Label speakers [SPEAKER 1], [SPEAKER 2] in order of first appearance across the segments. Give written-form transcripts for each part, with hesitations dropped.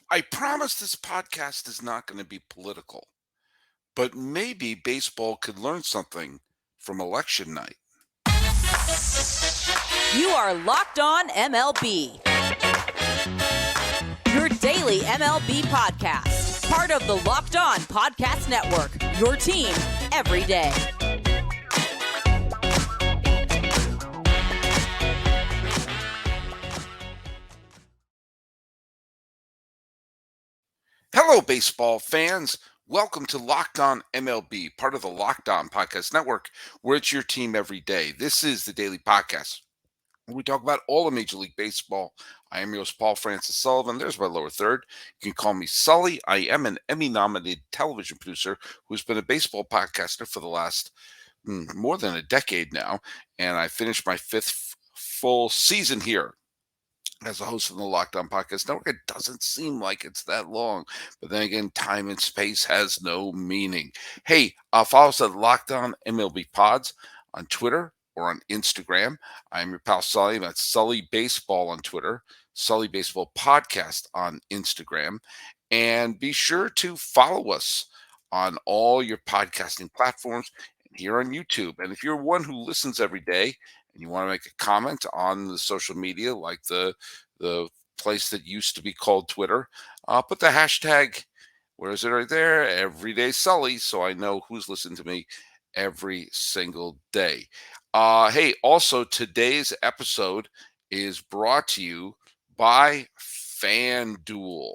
[SPEAKER 1] I promise this podcast is not going to be political, but maybe baseball could learn something from election night.
[SPEAKER 2] You are Locked On MLB, your daily MLB podcast. Part of the Locked On Podcast Network, your team every day.
[SPEAKER 1] Hello, baseball fans. Welcome to Locked On MLB, part of the Locked On Podcast Network, where it's your team every day. This is the daily podcast where we talk about all of Major League Baseball. I am your host, Paul Francis Sullivan. There's my lower third. You can call me Sully. I am an Emmy-nominated television producer who's been a baseball podcaster for the last more than a decade now, and I finished my fifth full season here as a host of the Locked On Podcast Network. It doesn't seem like it's that long, but then again, time and space has no meaning. Hey, follow us at Locked On MLB Pods on Twitter or on Instagram. I'm your pal Sully. That's Sully Baseball on Twitter, Sully Baseball Podcast on Instagram, and be sure to follow us on all your podcasting platforms and here on YouTube. And if you're one who listens every day and you want to make a comment on the social media, like the place that used to be called Twitter, put the hashtag, where is it right there? Everyday Sully, so I know who's listening to me every single day. Hey, also today's episode is brought to you by FanDuel.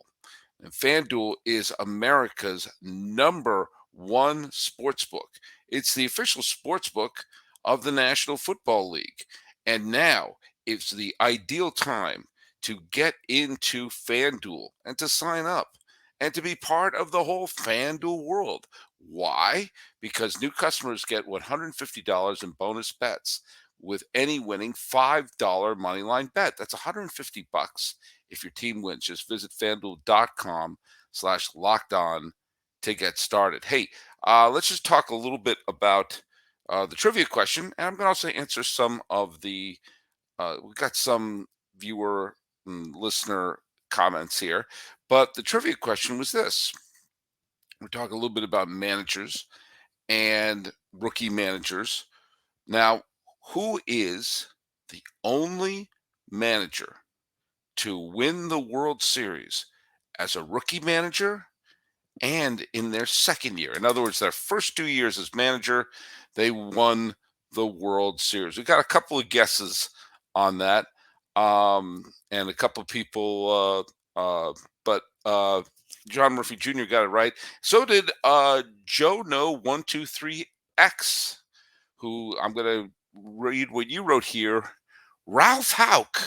[SPEAKER 1] And FanDuel is America's number one sportsbook. It's the official sportsbook of the National Football League. And now it's the ideal time to get into FanDuel and to sign up and to be part of the whole FanDuel world. Why? Because new customers get $150 in bonus bets with any winning $5 moneyline bet. That's $150 if your team wins. Just visit FanDuel.com/lockedon to get started. Hey, let's just talk a little bit about the trivia question, and I'm going to also answer some of the we got some viewer and listener comments here, but the trivia question was this. We're talking a little bit about managers and rookie managers. Now, who is the only manager to win the World Series as a rookie manager and in their second year? In other words, their first 2 years as manager, they won the World Series. We got a couple of guesses on that, and a couple of people, but John Murphy Jr. got it right. So did Joe No 123X, who I'm going to read what you wrote here. Ralph Houck,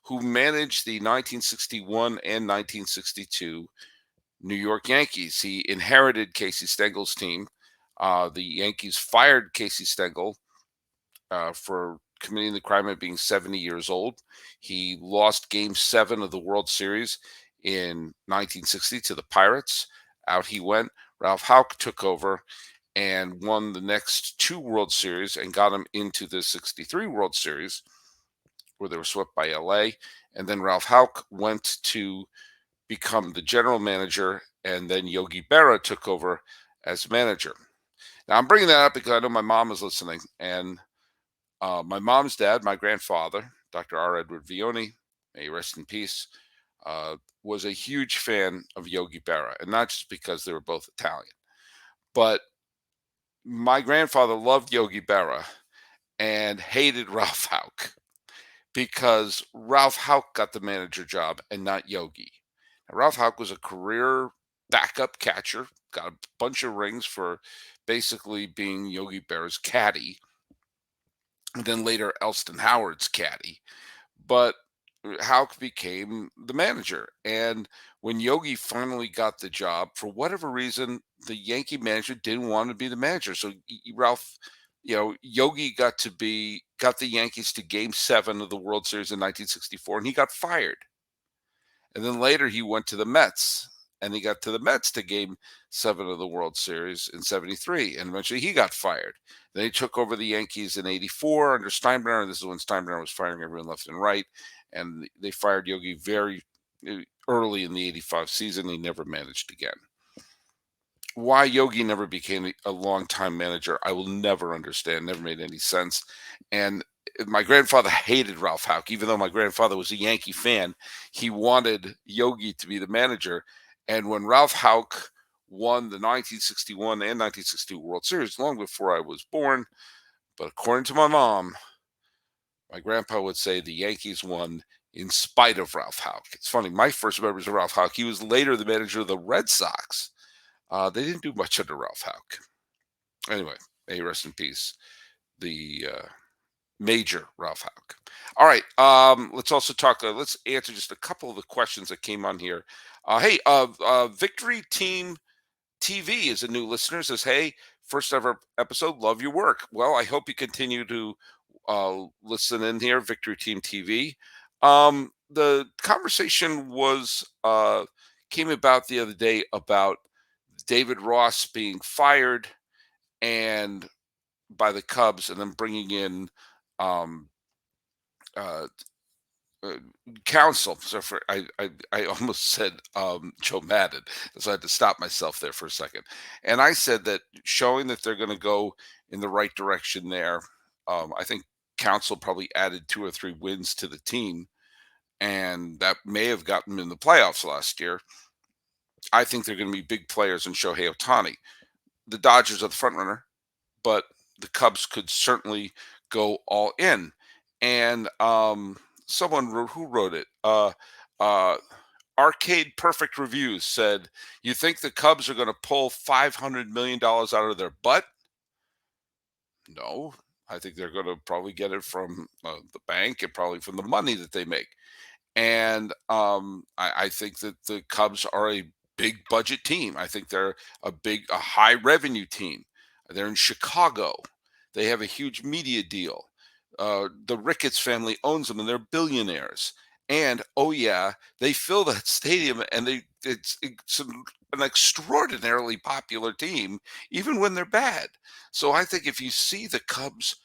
[SPEAKER 1] who managed the 1961 and 1962 New York Yankees. He inherited Casey Stengel's team. The Yankees fired Casey Stengel for committing the crime of being 70 years old. He lost Game 7 of the World Series in 1960 to the Pirates. Out he went. Ralph Houck took over and won the next 2 World Series and got him into the 63 World Series, where they were swept by LA. And then Ralph Houck went to become the general manager, and then Yogi Berra took over as manager. Now, I'm bringing that up because I know my mom is listening, and my mom's dad, my grandfather, Dr. R. Edward Vioni, may he rest in peace, was a huge fan of Yogi Berra, and not just because they were both Italian, but my grandfather loved Yogi Berra and hated Ralph Houck because Ralph Houck got the manager job and not Yogi. Now, Ralph Houck was a career backup catcher, got a bunch of rings for basically being Yogi Berra's caddy, and then later Elston Howard's caddy. But Houck became the manager. And when Yogi finally got the job, for whatever reason, the Yankee manager didn't want to be the manager. So Ralph, Yogi got the Yankees to Game 7 of the World Series in 1964, and he got fired. And then later he went to the Mets, and he got to the Mets to Game 7 of the World Series in 73, and eventually he got fired. Then he took over the Yankees in 84 under Steinbrenner, and this is when Steinbrenner was firing everyone left and right, and they fired Yogi very early in the 85 season. He never managed again. Why Yogi never became a long-time manager, I will never understand. Never made any sense. And my grandfather hated Ralph Houck, even though my grandfather was a Yankee fan. He wanted Yogi to be the manager. And when Ralph Houck won the 1961 and 1962 World Series, long before I was born, but according to my mom, my grandpa would say the Yankees won in spite of Ralph Houck. It's funny. My first memories of Ralph Houck, he was later the manager of the Red Sox. They didn't do much under Ralph Houck. Anyway, may he rest in peace, the major Ralph Houck. All right, let's also talk. Let's answer just a couple of the questions that came on here. Hey, Victory Team TV is a new listener. Says, hey, first ever episode. Love your work. Well, I hope you continue to listen in here, Victory Team TV. The conversation was came about the other day about David Ross being fired and by the Cubs, and then bringing in um, uh, uh, counsel. So I almost said Joe Madden, so I had to stop myself there for a second. And I said that showing that they're going to go in the right direction there. I think counsel probably added 2 or 3 wins to the team, and that may have gotten them in the playoffs last year. I think they're going to be big players in Shohei Ohtani. The Dodgers are the front runner, but the Cubs could certainly go all in. And someone who wrote it, uh, Arcade Perfect Reviews said, "You think the Cubs are going to pull $500 million out of their butt?" No, I think they're going to probably get it from the bank and probably from the money that they make. And I think that the Cubs are a big budget team. I think they're a high revenue team. They're in Chicago. They have a huge media deal. The Ricketts family owns them, and they're billionaires. And oh yeah, they fill that stadium, and it's an extraordinarily popular team, even when they're bad. So I think if you see the Cubs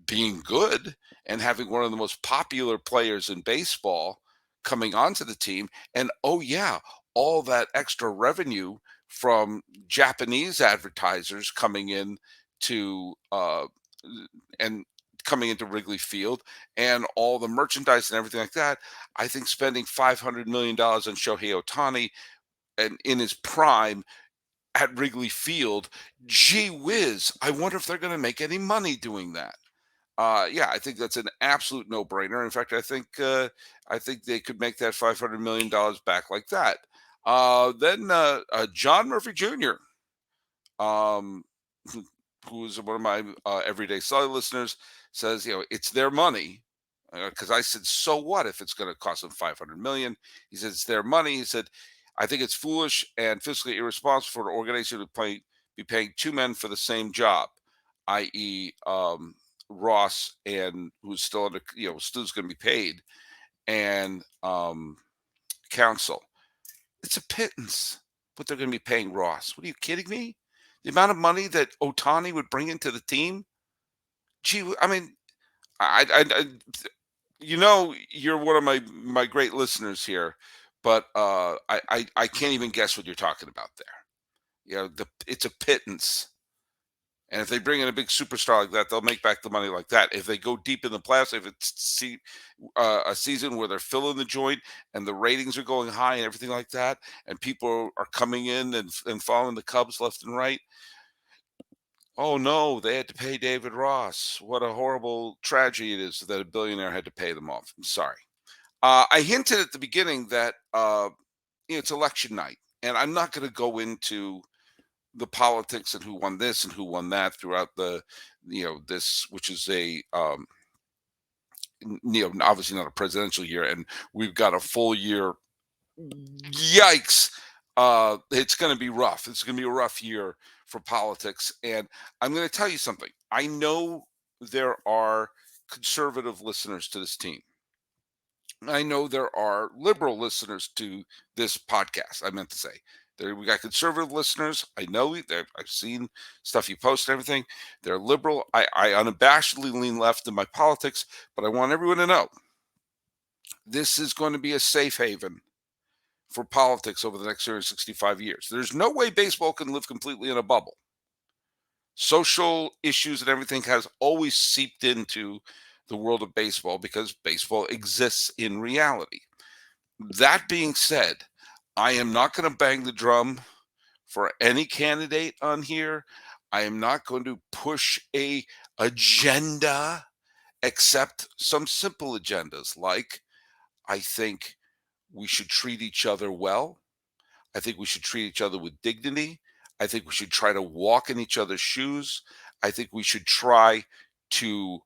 [SPEAKER 1] being good and having one of the most popular players in baseball coming onto the team, and oh yeah, all that extra revenue from Japanese advertisers coming in to and coming into Wrigley Field, and all the merchandise and everything like that. I think spending $500 million on Shohei Ohtani and in his prime at Wrigley Field, gee whiz, I wonder if they're going to make any money doing that. Yeah, I think that's an absolute no-brainer. In fact, I think they could make that $500 million back like that. Then John Murphy Jr., um, who is one of my everyday solid listeners, says, it's their money. Because I said, so what if it's going to cost them $500 million? He said it's their money. He said, I think it's foolish and fiscally irresponsible for an organization to be paying 2 men for the same job, i.e., Ross, and who's still under, still's going to be paid, and counsel. It's a pittance what they're going to be paying Ross. What are you kidding me? The amount of money that Ohtani would bring into the team. Gee, I mean, I you're one of my great listeners here, but I can't even guess what you're talking about there. It's a pittance. And if they bring in a big superstar like that, they'll make back the money like that. If they go deep in the playoffs, if it's a season where they're filling the joint and the ratings are going high and everything like that, and people are coming in and following the Cubs left and right, oh no, they had to pay David Ross. What a horrible tragedy it is that a billionaire had to pay them off. I'm sorry. I hinted at the beginning that it's election night, and I'm not going to go into the politics and who won this and who won that throughout this, which is obviously not a presidential year, and we've got a full year. Yikes. It's going to be rough. It's going to be a rough year for politics. And I'm going to tell you something. I know there are conservative listeners to this team. I know there are liberal listeners to this podcast. I meant to say we got conservative listeners. I know I've seen stuff you post and everything. They're liberal. I unabashedly lean left in my politics, but I want everyone to know this is going to be a safe haven for politics over the next 165 years. There's no way baseball can live completely in a bubble. Social issues and everything has always seeped into the world of baseball because baseball exists in reality. That being said, I am not going to bang the drum for any candidate on here. I am not going to push a agenda except some simple agendas like I think we should treat each other well. I think we should treat each other with dignity. I think we should try to walk in each other's shoes. I think we should try to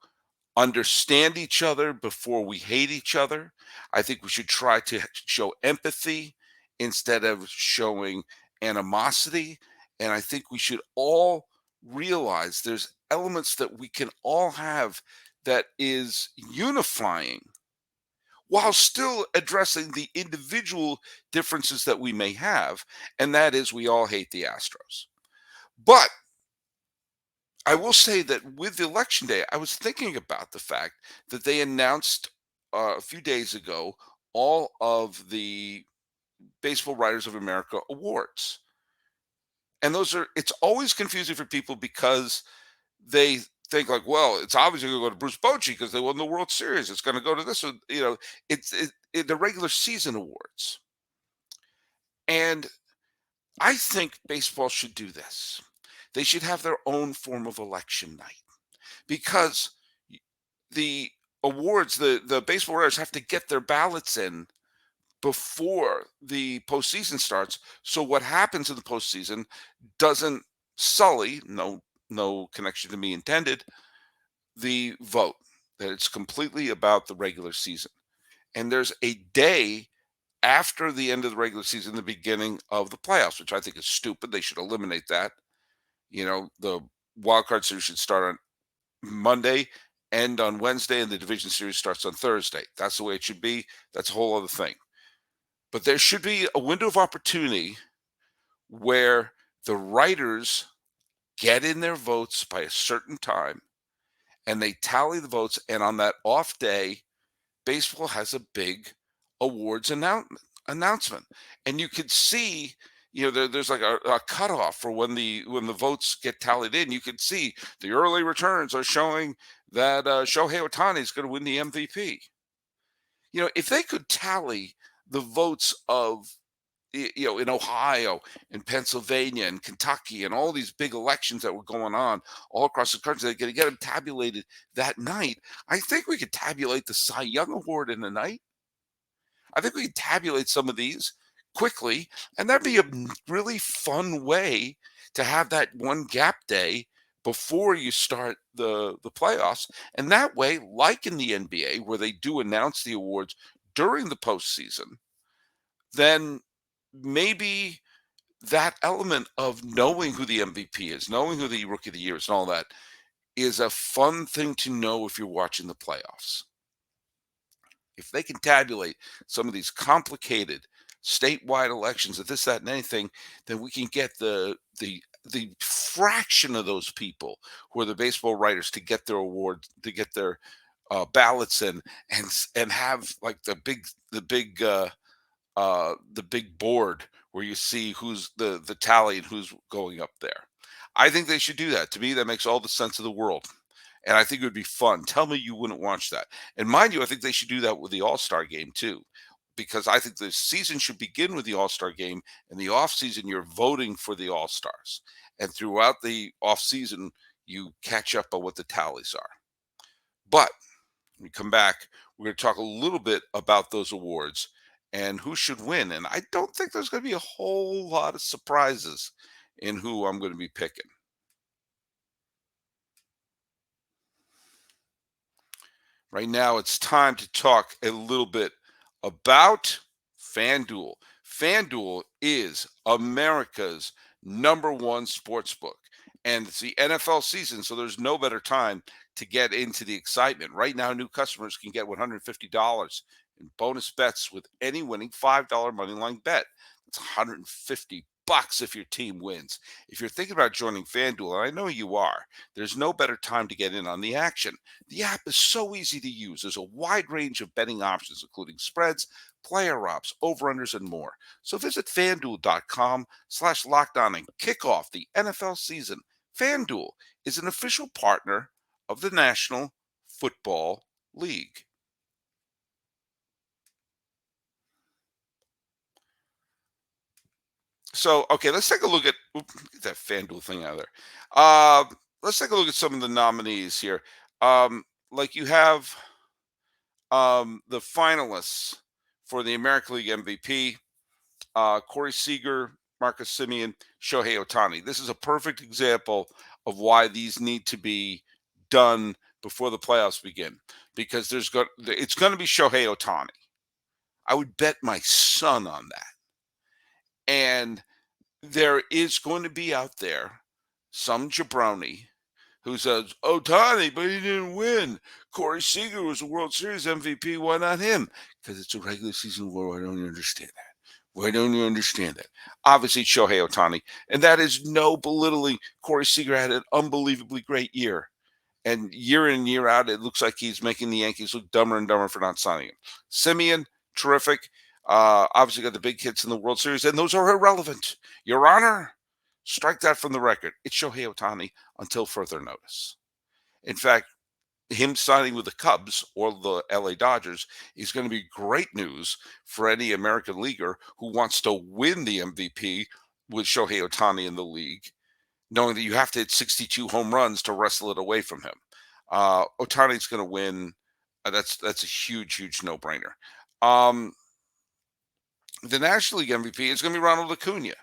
[SPEAKER 1] understand each other before we hate each other. I think we should try to show empathy instead of showing animosity. And I think we should all realize there's elements that we can all have that is unifying while still addressing the individual differences that we may have. And that is, we all hate the Astros. But I will say that with the election day, I was thinking about the fact that they announced a few days ago all of the Baseball Writers of America awards. And it's always confusing for people because they think like, well, it's obviously going to go to Bruce Bochy because they won the World Series. It's going to go to this, it's the regular season awards. And I think baseball should do this. They should have their own form of election night because the awards, the baseball writers have to get their ballots in before the postseason starts. So what happens in the postseason doesn't sully, no connection to me intended, the vote. That it's completely about the regular season. And there's a day after the end of the regular season, the beginning of the playoffs, which I think is stupid. They should eliminate that. The wild card series should start on Monday, end on Wednesday, and the division series starts on Thursday. That's the way it should be. That's a whole other thing. But there should be a window of opportunity where the writers get in their votes by a certain time and they tally the votes. And on that off day, baseball has a big awards announcement. And you could see, there's like a cutoff for when the votes get tallied in. You can see the early returns are showing that Shohei Ohtani is going to win the MVP. If they could tally the votes of, in Ohio and Pennsylvania and Kentucky and all these big elections that were going on all across the country, they're going to get them tabulated that night. I think we could tabulate the Cy Young Award in a night. I think we could tabulate some of these quickly, and that'd be a really fun way to have that one gap day before you start the playoffs. And that way, like in the NBA, where they do announce the awards during the postseason, then maybe that element of knowing who the MVP is, knowing who the Rookie of the Year is, and all that is a fun thing to know if you're watching the playoffs. If they can tabulate some of these complicated statewide elections of this, that, and anything, then we can get the fraction of those people who are the baseball writers to get their award, to get their ballots in, and have like the big board where you see who's the tally and who's going up there. I think they should do that. To me, that makes all the sense of the world. And I think it would be fun. Tell me you wouldn't watch that. And mind you, I think they should do that with the All-Star game too, because I think the season should begin with the All-Star game, and the off-season you're voting for the All-Stars. And throughout the off-season, you catch up on what the tallies are. But when we come back, we're going to talk a little bit about those awards and who should win. And I don't think there's going to be a whole lot of surprises in who I'm going to be picking. Right now, it's time to talk a little bit about FanDuel. FanDuel is America's number one sportsbook, and it's the NFL season, so there's no better time to get into the excitement. Right now, new customers can get $150 in bonus bets with any winning $5 moneyline bet. That's $150 if your team wins. If you're thinking about joining FanDuel, and I know you are, there's no better time to get in on the action. The app is so easy to use. There's a wide range of betting options, including spreads, player props, over-unders, and more. So visit FanDuel.com/lockdown and kick off the NFL season. FanDuel is an official partner of the National Football League. So, okay, let's take a look at get that FanDuel thing out of there. Let's take a look at some of the nominees here. Like you have the finalists for the American League MVP, Corey Seager, Marcus Semien, Shohei Ohtani. This is a perfect example of why these need to be done before the playoffs begin, because it's going to be Shohei Ohtani. I would bet my son on that. And there is going to be out there some jabroni who says, Ohtani, but he didn't win. Corey Seager was a World Series MVP. Why not him? Because it's a regular season award. Why don't you understand that? Why don't you understand that? Obviously, Shohei Ohtani. And that is no belittling. Corey Seager had an unbelievably great year. And year in, year out, it looks like he's making the Yankees look dumber and dumber for not signing him. Semien, terrific. Obviously got the big hits in the World Series, and those are irrelevant. Your Honor, strike that from the record. It's Shohei Ohtani until further notice. In fact, him signing with the Cubs or the LA Dodgers is going to be great news for any American leaguer who wants to win the MVP with Shohei Ohtani in the league, knowing that you have to hit 62 home runs to wrestle it away from him. Ohtani's going to win. That's a huge, huge no-brainer. The National League MVP is going to be Ronald Acuna.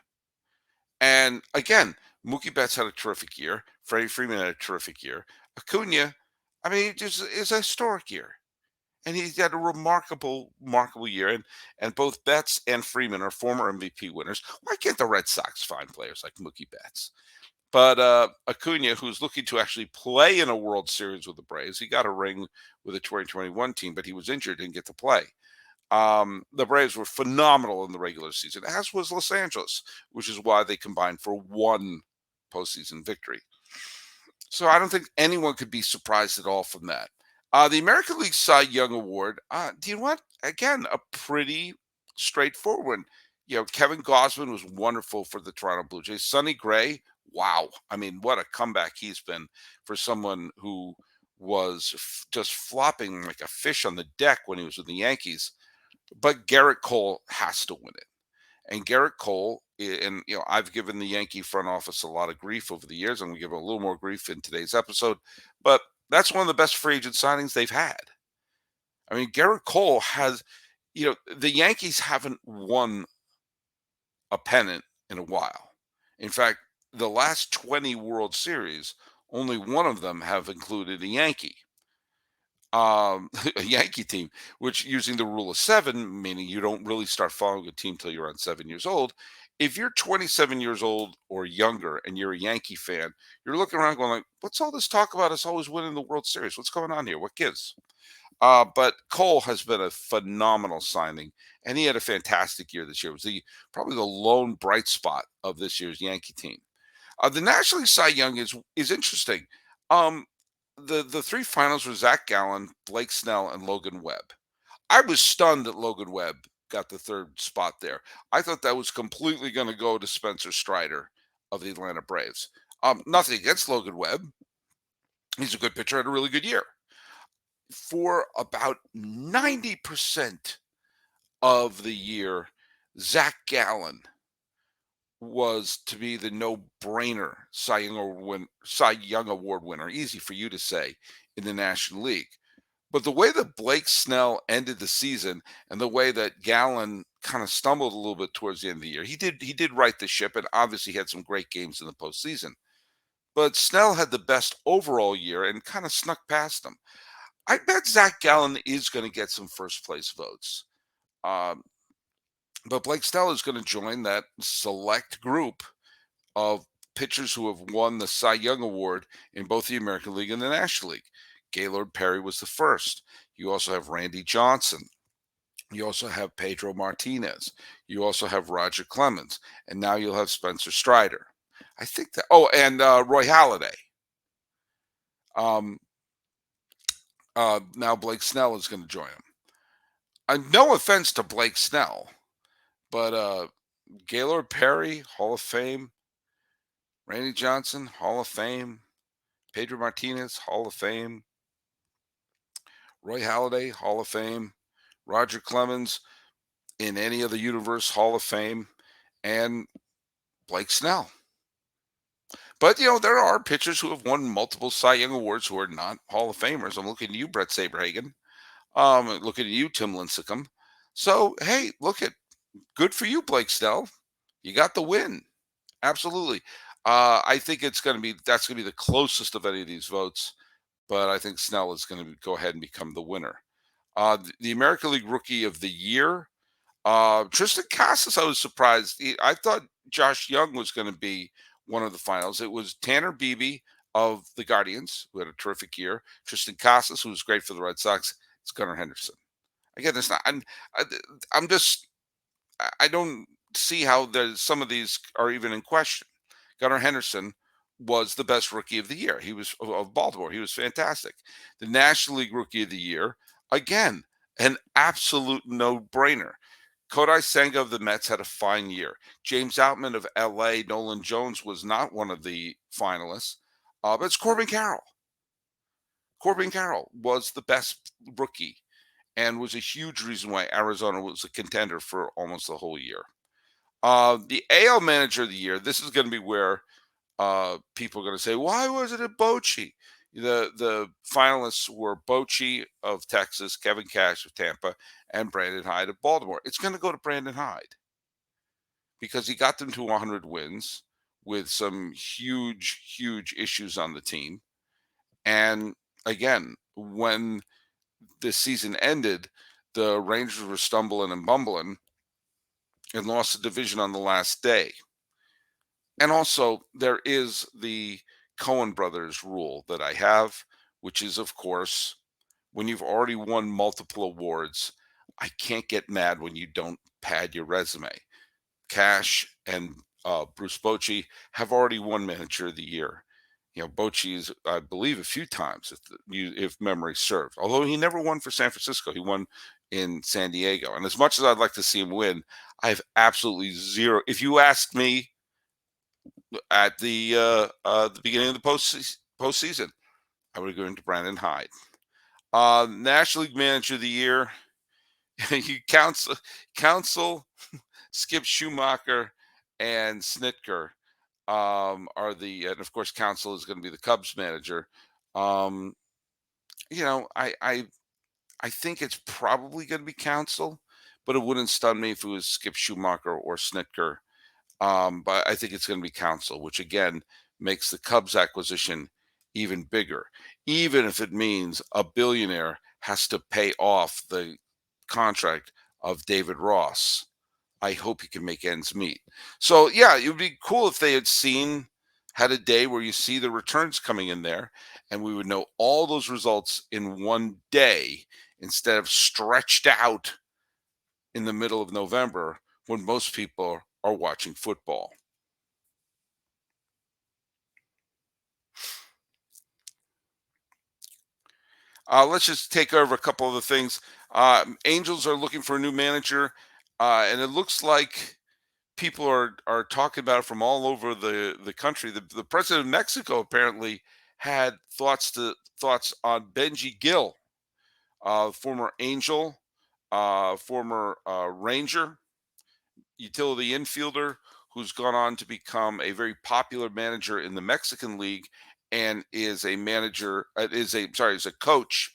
[SPEAKER 1] And again, Mookie Betts had a terrific year. Freddie Freeman had a terrific year. Acuna, I mean, it just is a historic year. And he's had a remarkable year. And both Betts and Freeman are former MVP winners. Why can't the Red Sox find players like Mookie Betts? But Acuna, who's looking to actually play in a World Series with the Braves, he got a ring with the 2021 team, but he was injured, didn't get to play. The Braves were phenomenal in the regular season, as was Los Angeles, which is why they combined for one postseason victory. So I don't think anyone could be surprised at all from that. The American League Cy Young Award, do you know what? Again, a pretty straightforward. Kevin Gausman was wonderful for the Toronto Blue Jays. Sonny Gray, wow. I mean, what a comeback he's been for someone who was just flopping like a fish on the deck when he was with the Yankees. But Gerrit Cole has to win it. And Gerrit Cole, and I've given the Yankee front office a lot of grief over the years. I'm going to give a little more grief in today's episode. But that's one of the best free agent signings they've had. I mean, Gerrit Cole has, the Yankees haven't won a pennant in a while. In fact, the last 20 World Series, only one of them have included a Yankee. A Yankee team, which using the rule of 7, meaning you don't really start following a team till you're around 7 years old. If you're 27 years old or younger and you're a Yankee fan, you're looking around going like, what's all this talk about us always winning the World Series? What's going on here? What gives? But Cole has been a phenomenal signing, and he had a fantastic year this year. It was probably the lone bright spot of this year's Yankee team. The National League Cy Young is interesting. The three finals were Zach Gallen, Blake Snell, and Logan Webb. I was stunned that Logan Webb got the third spot there. I thought that was completely going to go to Spencer Strider of the Atlanta Braves. Nothing against Logan Webb. He's a good pitcher, had a really good year. For about 90% of the year, Zach Gallen was to be the no-brainer Cy Young Award winner. Easy for you to say in the National League. But the way that Blake Snell ended the season and the way that Gallen kind of stumbled a little bit towards the end of the year, he did right the ship and obviously had some great games in the postseason. But Snell had the best overall year and kind of snuck past him. I bet Zach Gallen is going to get some first place votes. But Blake Snell is going to join that select group of pitchers who have won the Cy Young Award in both the American League and the National League. Gaylord Perry was the first. You also have Randy Johnson. You also have Pedro Martinez. You also have Roger Clemens, and now you'll have Spencer Strider. I think that. Oh, and Roy Halladay. Um, now Blake Snell is going to join him. No offense to Blake Snell, but Gaylord Perry, Hall of Fame. Randy Johnson, Hall of Fame. Pedro Martinez, Hall of Fame. Roy Halladay, Hall of Fame. Roger Clemens, in any other universe, Hall of Fame. And Blake Snell. But, there are pitchers who have won multiple Cy Young Awards who are not Hall of Famers. I'm looking at you, Brett Saberhagen. Looking at you, Tim Lincecum. So, hey, look at good for you, Blake Snell. You got the win. Absolutely. I think that's going to be the closest of any of these votes, but I think Snell is going to go ahead and become the winner. The American League Rookie of the Year, Tristan Casas. I was surprised. I thought Josh Young was going to be one of the finals. It was Tanner Beebe of the Guardians, who had a terrific year. Tristan Casas, who was great for the Red Sox. It's Gunnar Henderson. Again, it's not. I'm just. I don't see how some of these are even in question. Gunnar Henderson was the best rookie of the year. He was of Baltimore. He was fantastic. The National League Rookie of the Year, again, an absolute no-brainer. Kodai Senga of the Mets had a fine year. James Outman of LA, Nolan Jones was not one of the finalists, but it's Corbin Carroll. Corbin Carroll was the best rookie and was a huge reason why Arizona was a contender for almost the whole year. The AL Manager of the Year, this is going to be where people are going to say, why wasn't it Bochy? The finalists were Bochy of Texas, Kevin Cash of Tampa, and Brandon Hyde of Baltimore. It's going to go to Brandon Hyde because he got them to 100 wins with some huge, huge issues on the team. And again, when the season ended, the Rangers were stumbling and bumbling and lost the division on the last day. And also, there is the Cohen brothers rule that I have, which is, of course, when you've already won multiple awards, I can't get mad when you don't pad your resume. Cash and Bruce Bochy have already won Manager of the Year. Bochy's, I believe, a few times, if memory serves. Although he never won for San Francisco, he won in San Diego. And as much as I'd like to see him win, I have absolutely zero. If you asked me at the beginning of the postseason, I would go into Brandon Hyde. National League Manager of the Year, you counsel Skip Schumacher and Snitker are and of course Counsell is going to be the Cubs manager. Um, I think it's probably going to be Counsell, but it wouldn't stun me if it was Skip Schumacher or Snitker. But I think it's going to be Counsell, which again makes the Cubs acquisition even bigger, even if it means a billionaire has to pay off the contract of David Ross. I hope he can make ends meet. So yeah, it would be cool if they had a day where you see the returns coming in there and we would know all those results in one day instead of stretched out in the middle of November when most people are watching football. Let's just take over a couple of the things. Angels are looking for a new manager, and it looks like people are talking about it from all over the country. The president of Mexico apparently had thoughts on Benji Gill, former Angel, former Ranger, utility infielder who's gone on to become a very popular manager in the Mexican League and is a manager is a coach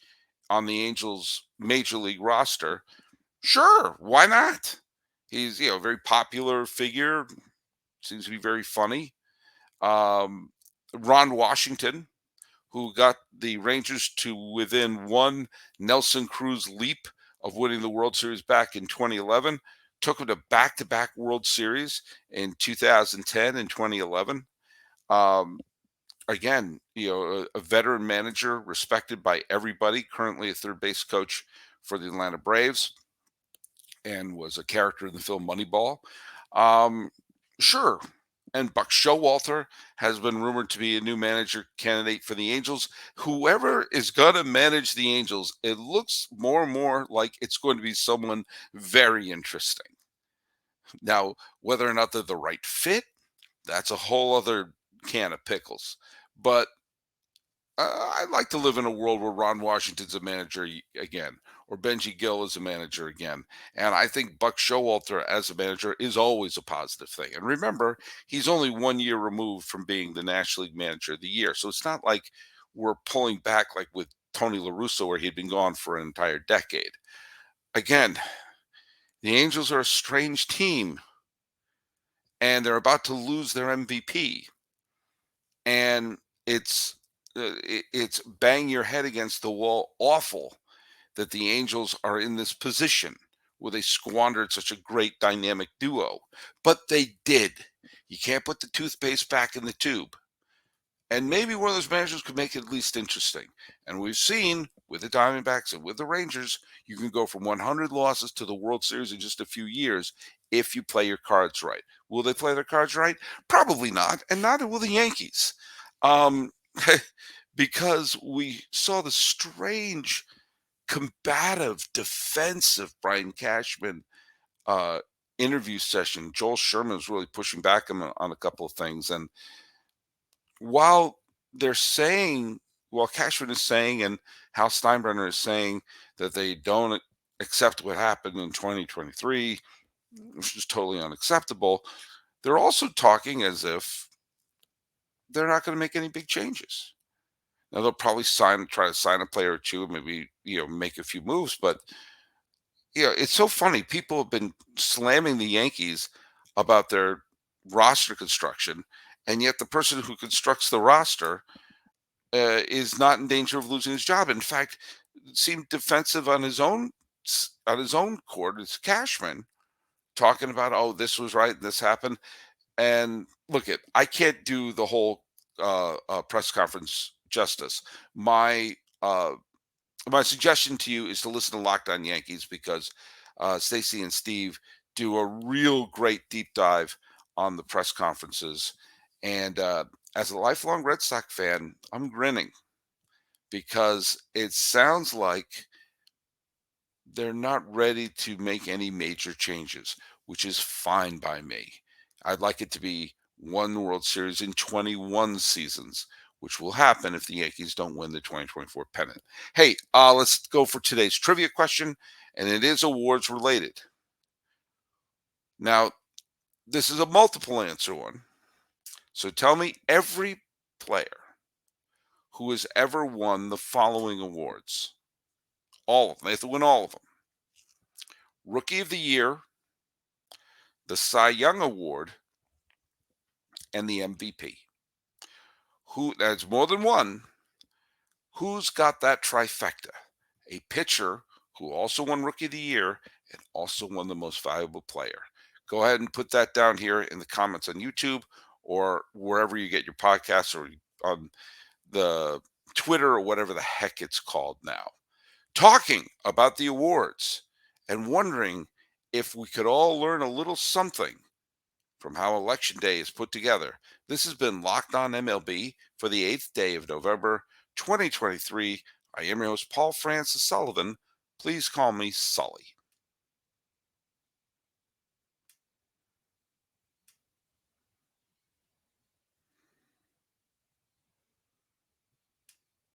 [SPEAKER 1] on the Angels major league roster. Sure, why not? He's a very popular figure, seems to be very funny. Ron Washington, who got the Rangers to within one Nelson Cruz leap of winning the World Series back in 2011, took them to back-to-back World Series in 2010 and 2011. Again, a veteran manager respected by everybody, currently a third base coach for the Atlanta Braves. and was a character in the film Moneyball. Um, sure. And Buck Showalter has been rumored to be a new manager candidate for the Angels. Whoever is going to manage the Angels, it looks more and more like it's going to be someone very interesting. Now, whether or not they're the right fit, that's a whole other can of pickles. But I'd like to live in a world where Ron Washington's a manager again, or Benji Gill is a manager again. And I think Buck Showalter as a manager is always a positive thing. And remember, he's only 1 year removed from being the National League Manager of the Year. So it's not like we're pulling back like with Tony La Russa, where he'd been gone for an entire decade. Again, the Angels are a strange team, and they're about to lose their MVP. And it's bang your head against the wall awful that the Angels are in this position where they squandered such a great dynamic duo. But they did. You can't put the toothpaste back in the tube. And maybe one of those managers could make it at least interesting. And we've seen with the Diamondbacks and with the Rangers, you can go from 100 losses to the World Series in just a few years if you play your cards right. Will they play their cards right? Probably not. And neither will the Yankees. Um, because we saw the strange, combative, defensive Brian Cashman uh, interview session. Joel Sherman was really pushing back on a couple of things. And while they're saying, while Cashman is saying and Hal Steinbrenner is saying that they don't accept what happened in 2023, which is totally unacceptable, they're also talking as if they're not going to make any big changes. Now they'll probably try to sign a player or two, maybe make a few moves. But it's so funny. People have been slamming the Yankees about their roster construction, and yet the person who constructs the roster is not in danger of losing his job. In fact, seemed defensive on his own court. It's Cashman talking about, oh, this was right, this happened. And look, I can't do the whole press conference justice. My suggestion to you is to listen to Locked On Yankees, because Stacy and Steve do a real great deep dive on the press conferences. And as a lifelong Red Sox fan, I'm grinning because it sounds like they're not ready to make any major changes, which is fine by me. I'd like it to be one World Series in 21 seasons, which will happen if the Yankees don't win the 2024 pennant. Hey, let's go for today's trivia question, and it is awards related. Now, this is a multiple answer one. So tell me every player who has ever won the following awards. All of them. They have to win all of them. Rookie of the Year, the Cy Young Award, and the MVP. That's more than one. Who's got that trifecta? A pitcher who also won Rookie of the Year and also won the Most Valuable Player. Go ahead and put that down here in the comments on YouTube or wherever you get your podcasts, or on the Twitter or whatever the heck it's called now. Talking about the awards and wondering if we could all learn a little something from how Election Day is put together. This has been Locked On MLB for the 8th day of November, 2023. I am your host, Paul Francis Sullivan. Please call me Sully.